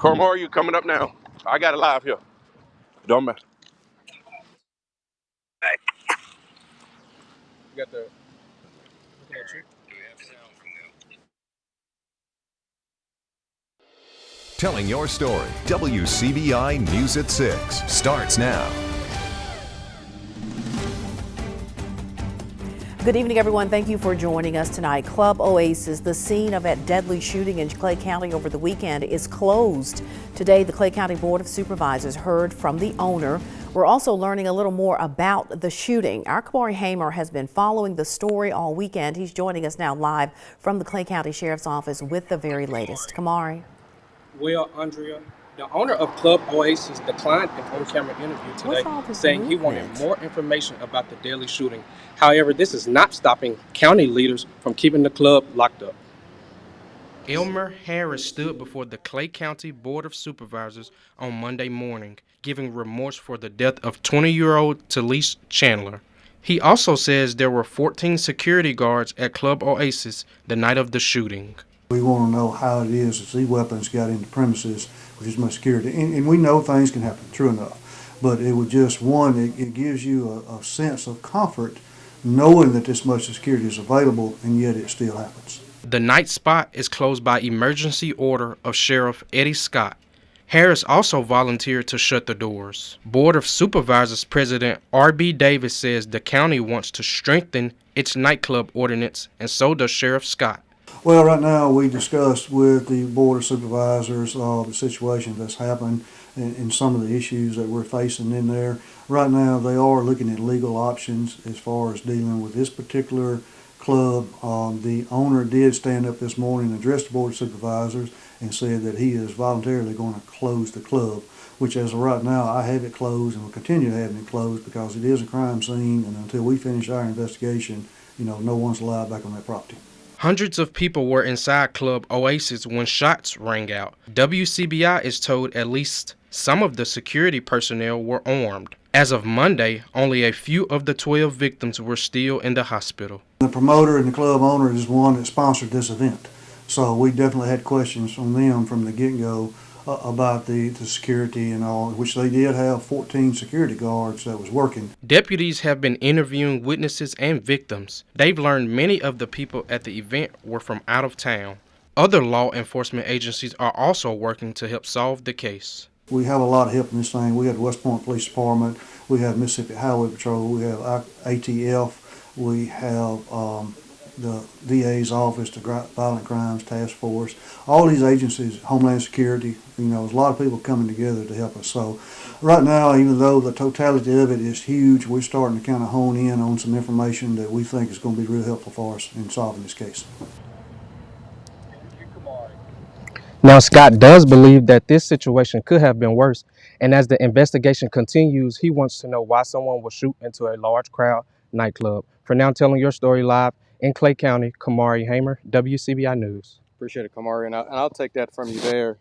Carmar, you coming up now? I got it live here. Don't matter. You got the. Telling your story. WCBI News at 6 starts now. Good evening, everyone. Thank you for joining us tonight. Club Oasis, the scene of that deadly shooting in Clay County over the weekend, is closed. Today, the Clay County Board of Supervisors heard from the owner. We're also learning a little more about the shooting. Our Kamari Hamer has been following the story all weekend. He's joining us now live from the Clay County Sheriff's Office with the very latest. Kamari. Well, Andrea, the owner of Club Oasis declined an on-camera interview today, saying he wanted more information about the deadly shooting. However, this is not stopping county leaders from keeping the club locked up. Elmer Harris stood before the Clay County Board of Supervisors on Monday morning, giving remorse for the death of 20-year-old Talise Chandler. He also says there were 14 security guards at Club Oasis the night of the shooting. We want to know how it is as these weapons got into premises with as much security. And we know things can happen, true enough. But it would just, it gives you a sense of comfort knowing that this much security is available, and yet it still happens. The night spot is closed by emergency order of Sheriff Eddie Scott. Harris also volunteered to shut the doors. Board of Supervisors President R.B. Davis says the county wants to strengthen its nightclub ordinance, and so does Sheriff Scott. Well, right now we discussed with the Board of Supervisors the situation that's happened and some of the issues that we're facing in there. Right now they are looking at legal options as far as dealing with this particular club. The owner did stand up this morning and address the Board of Supervisors and said that he is voluntarily going to close the club, which as of right now I have it closed and will continue to have it closed because it is a crime scene, and until we finish our investigation, no one's allowed back on that property. Hundreds of people were inside Club Oasis when shots rang out. WCBI is told at least some of the security personnel were armed. As of Monday, only a few of the 12 victims were still in the hospital. The promoter and the club owner is one that sponsored this event. So we definitely had questions from them from the get-go about the security and all, which they did have 14 security guards that was working. Deputies have been interviewing witnesses and victims. They've learned many of the people at the event were from out of town. Other law enforcement agencies are also working to help solve the case. We have a lot of help in this thing. We have the West Point Police Department, we have Mississippi Highway Patrol, we have ATF, we have the DA's office, the Violent Crimes Task Force, all these agencies, Homeland Security, there's a lot of people coming together to help us. So right now, even though the totality of it is huge, we're starting to kind of hone in on some information that we think is going to be real helpful for us in solving this case. Now, Scott does believe that this situation could have been worse, and as the investigation continues, he wants to know why someone would shoot into a large crowd nightclub. For now, telling your story live in Clay County, Kamari Hamer, WCBI News. Appreciate it, Kamari, and I'll take that from you there.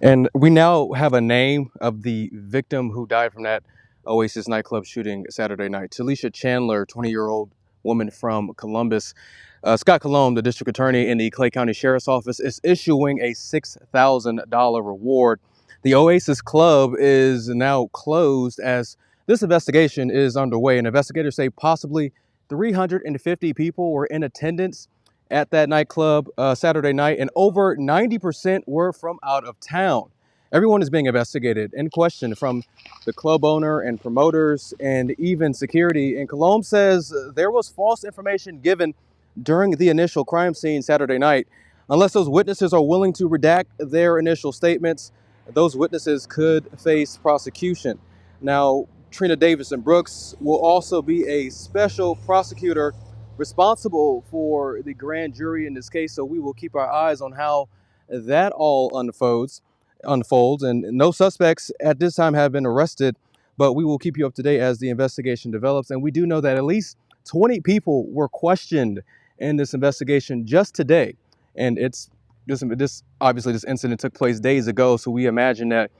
And we now have a name of the victim who died from that Oasis nightclub shooting Saturday night. Talise Chandler, 20-year-old woman from Columbus. Scott Colomb, the district attorney in the Clay County Sheriff's Office, is issuing a $6,000 reward. The Oasis Club is now closed as this investigation is underway, and investigators say possibly 350 people were in attendance at that nightclub Saturday night, and over 90% were from out of town. Everyone is being investigated and questioned, from the club owner and promoters and even security. And Colomb says there was false information given during the initial crime scene Saturday night. Unless those witnesses are willing to redact their initial statements, those witnesses could face prosecution. Now, Trina Davison Brooks will also be a special prosecutor responsible for the grand jury in this case, so we will keep our eyes on how that all unfolds. And no suspects at this time have been arrested, but we will keep you up to date as the investigation develops. And we do know that at least 20 people were questioned in this investigation just today. And this incident took place days ago, so we imagine that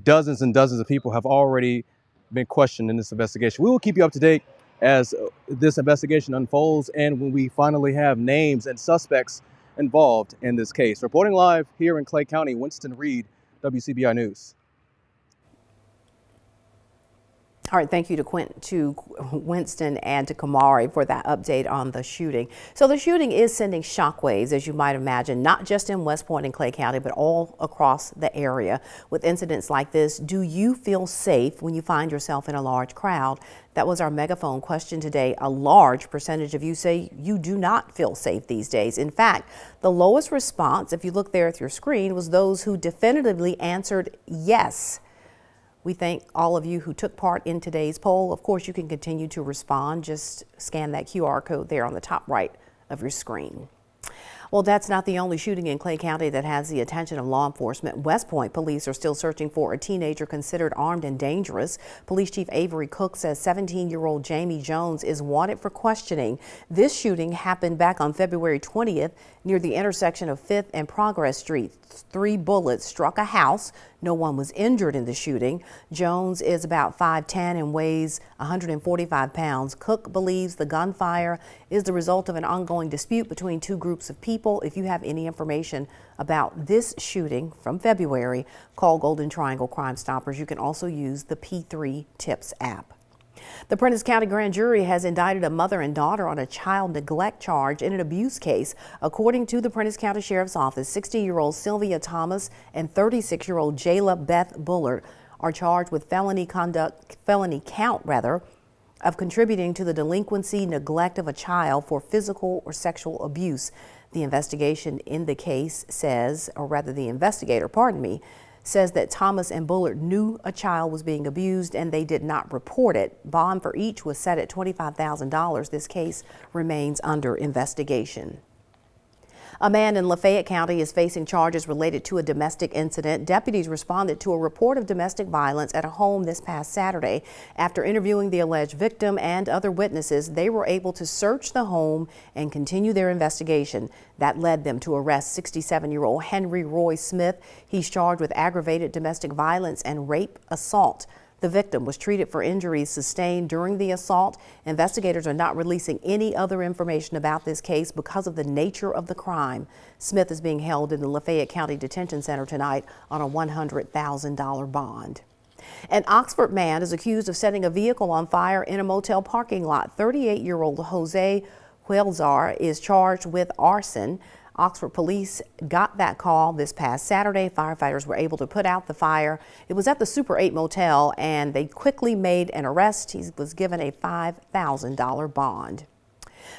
dozens and dozens of people have already been questioned in this investigation. We will keep you up to date as this investigation unfolds and when we finally have names and suspects involved in this case. Reporting live here in Clay County, Winston Reed, WCBI News. All right, thank you to Winston and to Kamari for that update on the shooting. So the shooting is sending shockwaves, as you might imagine, not just in West Point and Clay County, but all across the area. With incidents like this, do you feel safe when you find yourself in a large crowd? That was our megaphone question today. A large percentage of you say you do not feel safe these days. In fact, the lowest response, if you look there at your screen, was those who definitively answered yes. We thank all of you who took part in today's poll. Of course, you can continue to respond. Just scan that QR code there on the top right of your screen. Well, that's not the only shooting in Clay County that has the attention of law enforcement. West Point police are still searching for a teenager considered armed and dangerous. Police Chief Avery Cook says 17-year-old Jamie Jones is wanted for questioning. This shooting happened back on February 20th near the intersection of 5th and Progress Street. 3 bullets struck a house. No one was injured in the shooting. Jones is about 5'10" and weighs 145 pounds. Cook believes the gunfire is the result of an ongoing dispute between 2 groups of people. If you have any information about this shooting from February, call Golden Triangle Crime Stoppers. You can also use the P3 Tips app. The Prentiss County Grand Jury has indicted a mother and daughter on a child neglect charge in an abuse case. According to the Prentiss County Sheriff's Office, 60-year-old Sylvia Thomas and 36-year-old Jayla Beth Bullard are charged with felony count of contributing to the delinquency, neglect of a child for physical or sexual abuse. The investigation in the case says, or rather the investigator, says that Thomas and Bullard knew a child was being abused and they did not report it. Bond for each was set at $25,000. This case remains under investigation. A man in Lafayette County is facing charges related to a domestic incident. Deputies responded to a report of domestic violence at a home this past Saturday. After interviewing the alleged victim and other witnesses, they were able to search the home and continue their investigation. That led them to arrest 67-year-old Henry Roy Smith. He's charged with aggravated domestic violence and rape assault. The victim was treated for injuries sustained during the assault. Investigators are not releasing any other information about this case because of the nature of the crime. Smith is being held in the Lafayette County Detention Center tonight on a $100,000 bond. An Oxford man is accused of setting a vehicle on fire in a motel parking lot. 38-year-old Jose Huelzar is charged with arson. Oxford police got that call this past Saturday. Firefighters were able to put out the fire. It was at the Super 8 motel and they quickly made an arrest. He was given a $5,000 bond.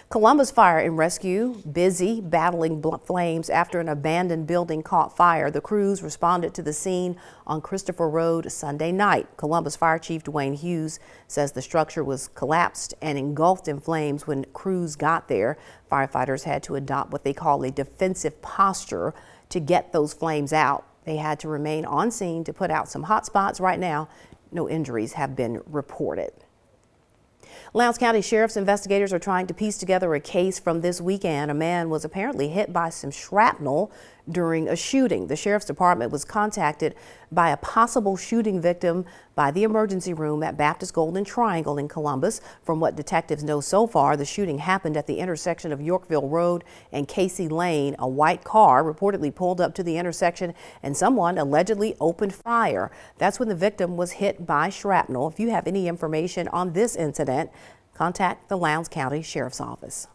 Columbus Fire and Rescue busy battling flames after an abandoned building caught fire. The crews responded to the scene on Christopher Road Sunday night. Columbus Fire Chief Dwayne Hughes says the structure was collapsed and engulfed in flames when crews got there. Firefighters had to adopt what they call a defensive posture to get those flames out. They had to remain on scene to put out some hot spots. Right now, no injuries have been reported. Lowndes County Sheriff's investigators are trying to piece together a case from this weekend. A man was apparently hit by some shrapnel during a shooting. The Sheriff's Department was contacted by a possible shooting victim by the emergency room at Baptist Golden Triangle in Columbus. From what detectives know so far, the shooting happened at the intersection of Yorkville Road and Casey Lane. A white car reportedly pulled up to the intersection and someone allegedly opened fire. That's when the victim was hit by shrapnel. If you have any information on this incident, contact the Lowndes County Sheriff's Office.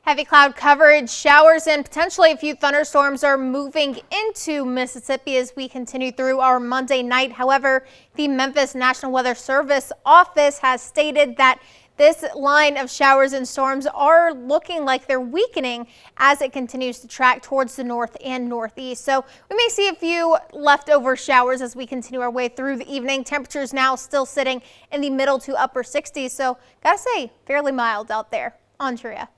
Heavy cloud coverage, showers, and potentially a few thunderstorms are moving into Mississippi as we continue through our Monday night. However, the Memphis National Weather Service office has stated that this line of showers and storms are looking like they're weakening as it continues to track towards the north and northeast. So we may see a few leftover showers as we continue our way through the evening. Temperatures now still sitting in the middle to upper 60s. So gotta say, fairly mild out there. Andrea.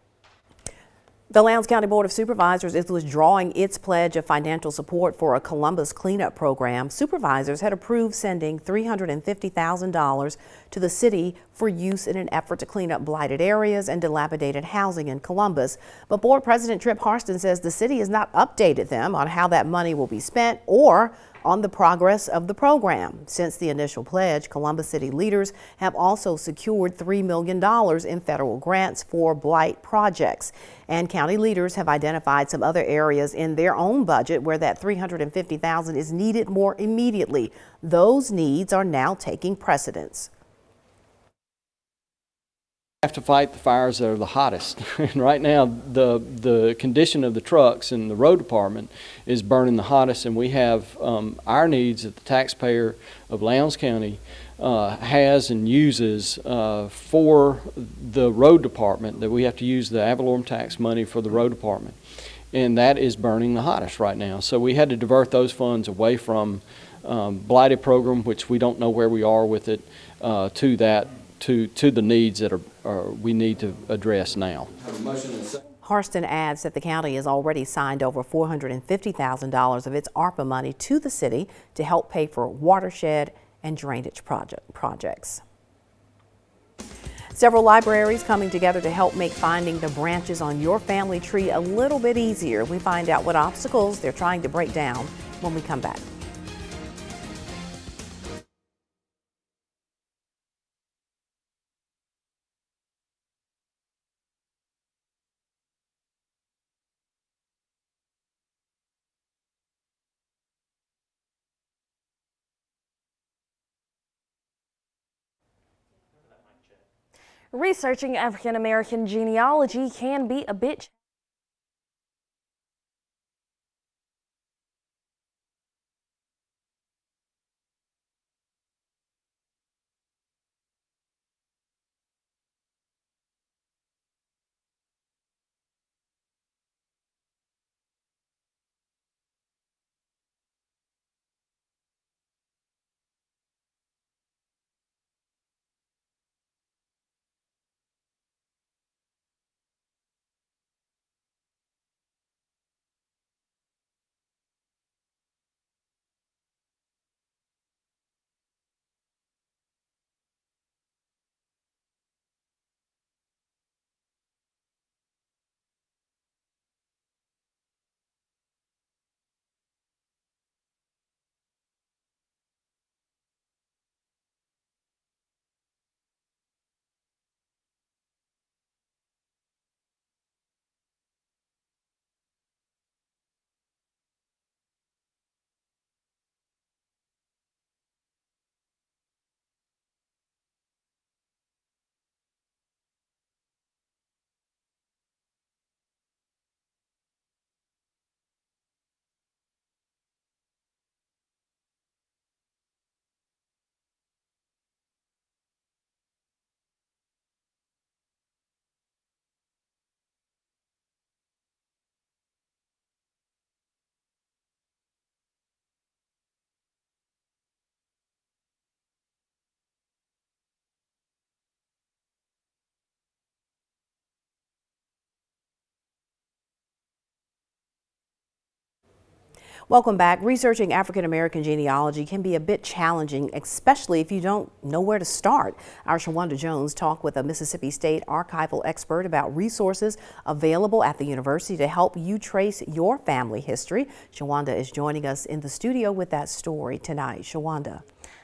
The Lowndes County Board of Supervisors is withdrawing its pledge of financial support for a Columbus cleanup program. Supervisors had approved sending $350,000 to the city for use in an effort to clean up blighted areas and dilapidated housing in Columbus. But Board President Trip Harston says the city has not updated them on how that money will be spent or on the progress of the program. Since the initial pledge, Columbus City leaders have also secured $3 million in federal grants for blight projects. And county leaders have identified some other areas in their own budget where that $350,000 is needed more immediately. Those needs are now taking precedence. Have to fight the fires that are the hottest. And right now, the condition of the trucks in the road department is burning the hottest, and we have our needs that the taxpayer of Lowndes County has and uses for the road department, that we have to use the ad valorem tax money for the road department, and that is burning the hottest right now. So we had to divert those funds away from blighted program, which we don't know where we are with it, to the needs that we need to address now. Harston adds that the county has already signed over $450,000 of its ARPA money to the city to help pay for watershed and drainage projects. Several libraries coming together to help make finding the branches on your family tree a little bit easier. We find out what obstacles they're trying to break down when we come back. Researching African American genealogy can be a bit Welcome back. Researching African American genealogy can be a bit challenging, especially if you don't know where to start. Our Shawanda Jones talked with a Mississippi State archival expert about resources available at the university to help you trace your family history. Shawanda is joining us in the studio with that story tonight. Shawanda.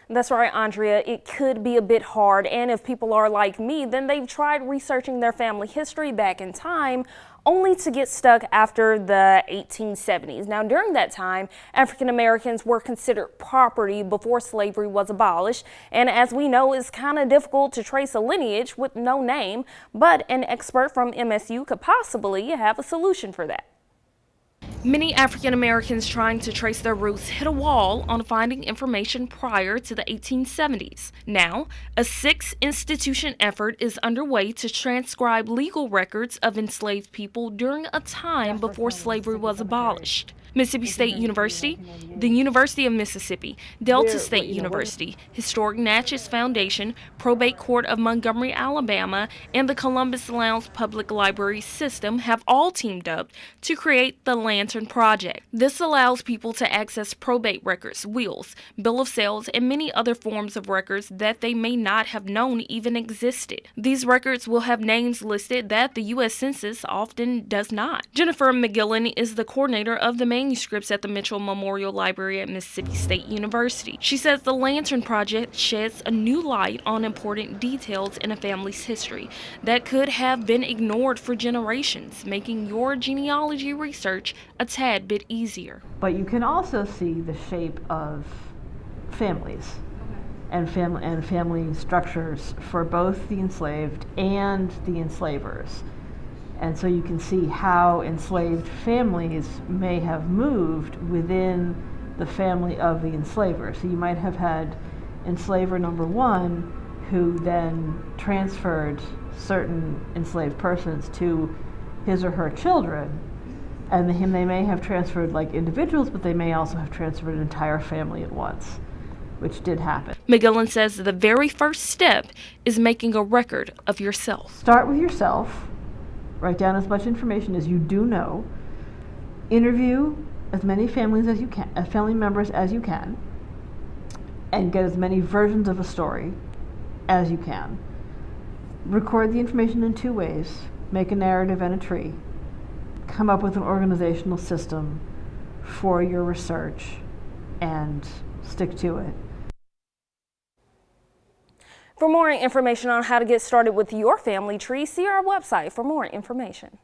That's right, Andrea. It could be a bit hard, and if people are like me, then they've tried researching their family history back in time, only to get stuck after the 1870s. Now, during that time, African Americans were considered property before slavery was abolished, and as we know, it's kind of difficult to trace a lineage with no name, but an expert from MSU could possibly have a solution for that. Many African Americans trying to trace their roots hit a wall on finding information prior to the 1870s. Now, a 6-institution effort is underway to transcribe legal records of enslaved people during a time before slavery was abolished. Mississippi State University, the University of Mississippi, Delta State University, Historic Natchez Foundation, Probate Court of Montgomery, Alabama, and the Columbus Lowndes Public Library System have all teamed up to create the Lantern Project. This allows people to access probate records, wills, bill of sales, and many other forms of records that they may not have known even existed. These records will have names listed that the U.S. Census often does not. Jennifer McGillen is the coordinator of the main manuscripts at the Mitchell Memorial Library at Mississippi State University. She says the Lantern Project sheds a new light on important details in a family's history that could have been ignored for generations, making your genealogy research a tad bit easier. But you can also see the shape of families and family structures for both the enslaved and the enslavers. And so you can see how enslaved families may have moved within the family of the enslaver. So you might have had enslaver number one who then transferred certain enslaved persons to his or her children. And they may have transferred like individuals, but they may also have transferred an entire family at once, which did happen. McGillen says the very first step is making a record of yourself. Start with yourself. Write down as much information as you do know. Interview as many families as you can, family members as you can, and get as many versions of a story as you can. Record the information in two ways. Make a narrative and a tree. Come up with an organizational system for your research and stick to it. For more information on how to get started with your family tree, see our website for more information.